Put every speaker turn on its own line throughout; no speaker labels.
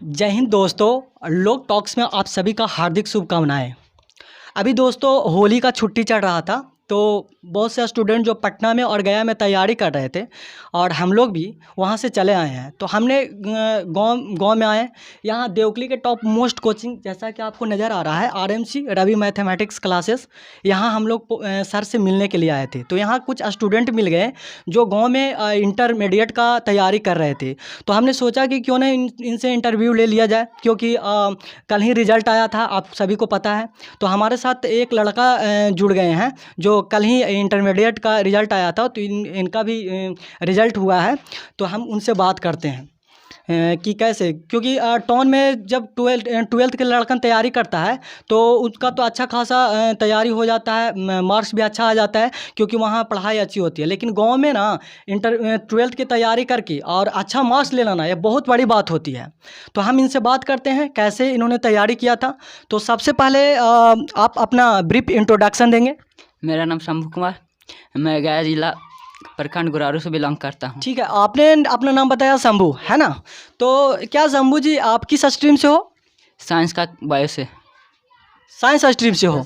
जय हिंद दोस्तों, लोक टॉक्स में आप सभी का हार्दिक शुभकामनाएं। अभी दोस्तों होली का छुट्टी चल रहा था, तो बहुत से स्टूडेंट जो पटना में और गया में तैयारी कर रहे थे और हम लोग भी वहाँ से चले आए हैं। तो हमने गांव में आए। यहाँ देवकली के टॉप मोस्ट कोचिंग जैसा कि आपको नज़र आ रहा है, आरएमसी रवि मैथमेटिक्स क्लासेस। यहाँ हम लोग सर से मिलने के लिए आए थे। तो यहाँ कुछ स्टूडेंट मिल गए जो गांव में इंटरमीडिएट का तैयारी कर रहे थे। तो हमने सोचा कि क्यों ना इनसे इंटरव्यू ले लिया जाए, क्योंकि कल ही रिज़ल्ट आया था, आप सभी को पता है। तो हमारे साथ एक लड़का जुड़ गए हैं जो कल ही इंटरमीडिएट का रिज़ल्ट आया था। तो इनका भी रिज़ल्ट हुआ है। तो हम उनसे बात करते हैं कि कैसे, क्योंकि टाउन में जब ट्वेल्थ के लड़कन तैयारी करता है तो उसका तो अच्छा खासा तैयारी हो जाता है, मार्क्स भी अच्छा आ जाता है, क्योंकि वहाँ पढ़ाई अच्छी होती है। लेकिन गांव में ना ट्वेल्थ की तैयारी करके और अच्छा मार्क्स ले लाना ये बहुत बड़ी बात होती है। तो हम इनसे बात करते हैं कैसे इन्होंने तैयारी किया था। तो सबसे पहले आप अपना ब्रीफ इंट्रोडक्शन देंगे।
मेरा नाम शंभू कुमार, मैं गया जिला प्रखंड गुरारू से बिलोंग करता हूँ।
ठीक है, आपने अपना नाम बताया शंभू, है ना? तो क्या शंभू जी आप किस स्ट्रीम से हो?
साइंस का बायो से।
साइंस स्ट्रीम से हो।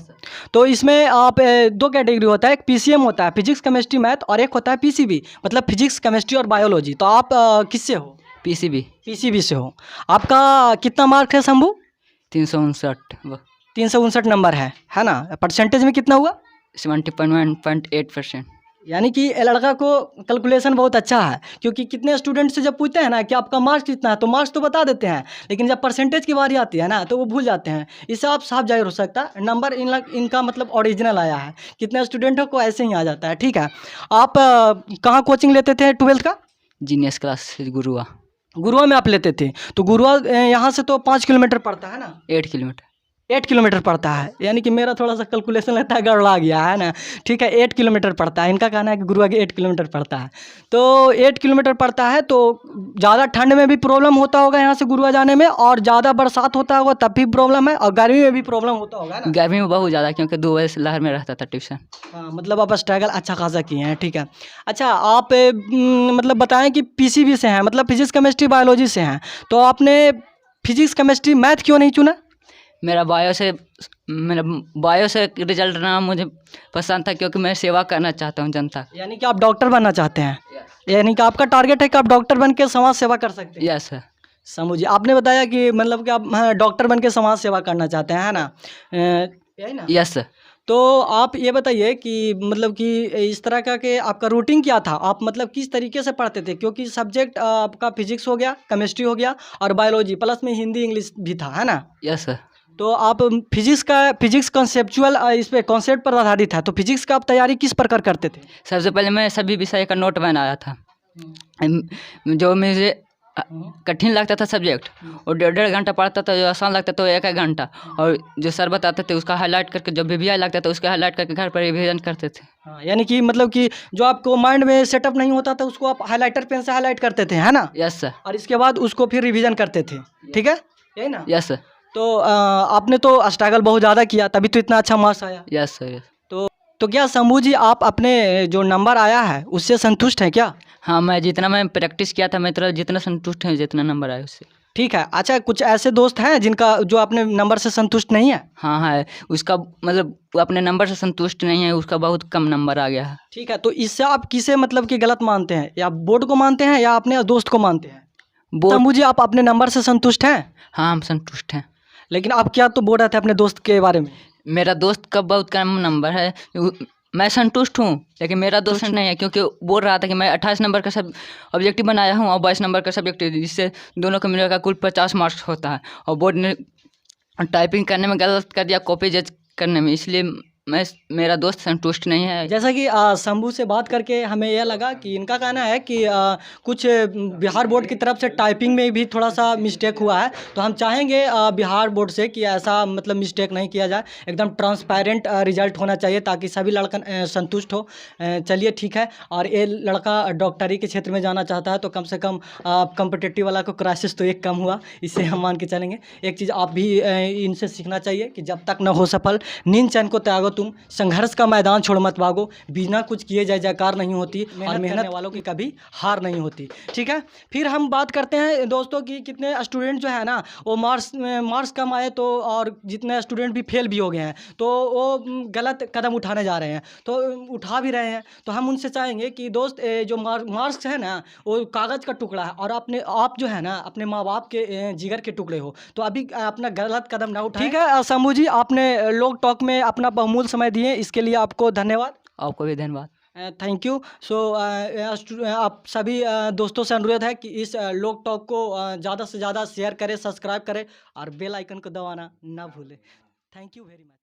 तो इसमें आप दो कैटेगरी होता है, एक पीसीएम होता है फिजिक्स केमिस्ट्री मैथ, और एक होता है पीसीबी मतलब फिजिक्स केमिस्ट्री और बायोलॉजी। तो आप किससे हो?
पीसीबी।
पीसीबी से हो। आपका कितना मार्क है शंभू?
359।
359 नंबर है ना? परसेंटेज में कितना हुआ?
71.8%।
यानी कि ये लड़का को कैलकुलेशन बहुत अच्छा है, क्योंकि कितने स्टूडेंट से जब पूछते हैं ना कि आपका मार्क्स कितना है तो मार्क्स तो बता देते हैं, लेकिन जब परसेंटेज की बारी आती है ना तो वो भूल जाते हैं। इससे आप साफ जाहिर हो सकता है नंबर इनका मतलब ओरिजिनल आया है। कितने स्टूडेंटों को ऐसे ही आ जाता है। ठीक है, आप कहाँ कोचिंग लेते थे ट्वेल्थ का?
Genius class Gurua.
गुरुआ में आप लेते थे? तो गुरुआ यहाँ से तो 5 किलोमीटर पड़ता है ना?
8 किलोमीटर।
8 किलोमीटर पड़ता है, यानी कि मेरा थोड़ा सा कैलकुलेशन लगता है गड़बड़ा गया है ना। ठीक है, 8 किलोमीटर पड़ता है। इनका कहना है कि गुरुआ के 8 किलोमीटर पड़ता है। तो 8 किलोमीटर पड़ता है, तो ज़्यादा ठंड में भी प्रॉब्लम होता होगा यहाँ से गुरुआ जाने में, और ज़्यादा बरसात होता होगा तब भी प्रॉब्लम है, और गर्मी में भी प्रॉब्लम होता होगा ना?
गर्मी में बहुत ज़्यादा, क्योंकि 2 बजे से लहर में रहता था ट्यूशन।
हाँ, मतलब आप स्ट्रगल अच्छा खासा किए हैं। ठीक है, अच्छा आप मतलब बताएं कि पीसीबी से हैं, मतलब फिजिक्स केमिस्ट्री बायोलॉजी से हैं, तो आपने फिजिक्स केमिस्ट्री मैथ क्यों नहीं चुना?
मेरा बायो से रिजल्ट ना मुझे पसंद था, क्योंकि मैं सेवा करना चाहता हूँ जनता की।
यानी कि आप डॉक्टर बनना चाहते हैं? यानी कि आपका टारगेट है कि आप डॉक्टर बन के समाज सेवा कर सकते हैं?
Yes sir.
समझिए, आपने बताया कि मतलब कि आप डॉक्टर बन के समाज सेवा करना चाहते हैं, है ना? यही ना?
Yes sir.
तो आप ये बताइए कि मतलब कि इस तरह का कि आपका रूटीन क्या था, आप मतलब किस तरीके से पढ़ते थे? क्योंकि सब्जेक्ट आपका फिजिक्स हो गया, केमिस्ट्री हो गया और बायोलॉजी, प्लस में हिंदी इंग्लिश भी था, है ना?
Yes sir.
तो आप फिजिक्स कॉन्सेप्चुअल इस पे कॉन्सेप्ट पर आधारित है, तो फिजिक्स का आप तैयारी किस प्रकार करते थे?
सबसे पहले मैं सभी विषय का नोट बनाया था। जो मुझे कठिन लगता था सब्जेक्ट, और 1.5 घंटा पढ़ता था। जो आसान लगता था वो 1 घंटा, और जो सर बताते थे उसका हाईलाइट करके, जो वीवीआई लगता था उसका हाईलाइट करके घर पर रिवीजन करते थे।
हाँ, यानी कि मतलब कि जो आपको माइंड में सेटअप नहीं होता था उसको आप हाइलाइटर पेन से हाईलाइट करते थे, है ना?
Yes sir.
और इसके बाद उसको फिर रिवीजन करते थे। ठीक है, यही ना?
Yes sir.
तो आपने तो स्ट्रगल बहुत ज़्यादा किया, तभी तो इतना अच्छा मार्क्स आया।
Yes sir. यस।
तो क्या शंभू जी आप अपने जो नंबर आया है उससे संतुष्ट हैं क्या?
हाँ, मैं जितना मैं प्रैक्टिस किया था, मैं जितना संतुष्ट हूँ जितना नंबर आया उससे।
ठीक है, अच्छा कुछ ऐसे दोस्त हैं जिनका जो अपने नंबर से संतुष्ट नहीं है?
हाँ है, उसका मतलब वो अपने नंबर से संतुष्ट नहीं है, उसका बहुत कम नंबर आ गया है।
ठीक है, तो इससे आप किसे मतलब कि गलत मानते हैं, या बोर्ड को मानते हैं या अपने दोस्त को मानते हैं?
बोर्ड।
शंभू जी आप अपने नंबर से संतुष्ट हैं?
हाँ, हम संतुष्ट हैं।
लेकिन आप क्या तो बोल रहे थे अपने दोस्त के बारे में?
मेरा दोस्त का बहुत कम नंबर है। मैं संतुष्ट हूँ, लेकिन मेरा दोस्त नहीं है, क्योंकि बोल रहा था कि मैं 28 नंबर का सब ऑब्जेक्टिव बनाया हूँ और 22 नंबर का सब्जेक्टिव, जिससे दोनों का मिलकर कुल 50 मार्क्स होता है। और बोर्ड ने टाइपिंग करने में गलत कर दिया, कॉपी जज करने में, इसलिए मेरा दोस्त संतुष्ट नहीं है।
जैसा कि शंभू से बात करके हमें यह लगा कि इनका कहना है कि कुछ बिहार बोर्ड की तरफ से टाइपिंग में भी थोड़ा सा मिस्टेक हुआ है। तो हम चाहेंगे बिहार बोर्ड से कि ऐसा मतलब मिस्टेक नहीं किया जाए, एकदम ट्रांसपेरेंट रिजल्ट होना चाहिए ताकि सभी लड़कन संतुष्ट हो। चलिए ठीक है, और ये लड़का डॉक्टरी के क्षेत्र में जाना चाहता है, तो कम से कम कॉम्पिटिटिव वाला को क्राइसिस तो एक कम हुआ, इससे हम मान के चलेंगे। एक चीज़ आप भी इनसे सीखना चाहिए कि जब तक न हो सफल नींद चैन को त्यागो तुम, संघर्ष का मैदान छोड़ मत भागो, बिना कुछ किए जय जयकार नहीं होती और मेहनत करने वालों की कभी हार नहीं होती। ठीक है, फिर हम बात करते हैं दोस्तों कि कितने स्टूडेंट जो है ना वो मार्क्स कम आए तो, और जितने स्टूडेंट भी फेल भी हो गए हैं तो वो गलत कदम उठाने जा रहे हैं, तो उठा भी रहे हैं। तो हम उनसे चाहेंगे कि दोस्त जो मार्क्स है ना वो कागज़ का टुकड़ा है, और आप जो है ना अपने माँ बाप के जिगर के टुकड़े हो, तो अभी अपना गलत कदम ना उठाएं। ठीक है शंभू जी, आपने लोक टॉक में अपना बहुमूल्य समय दिए, इसके लिए आपको धन्यवाद।
आपको भी धन्यवाद।
Thank you. सो आप सभी दोस्तों से अनुरोध है कि इस लोक टॉक को ज़्यादा से ज़्यादा शेयर करें, सब्सक्राइब करें और बेल आइकन को दबाना ना भूलें। Thank you very much.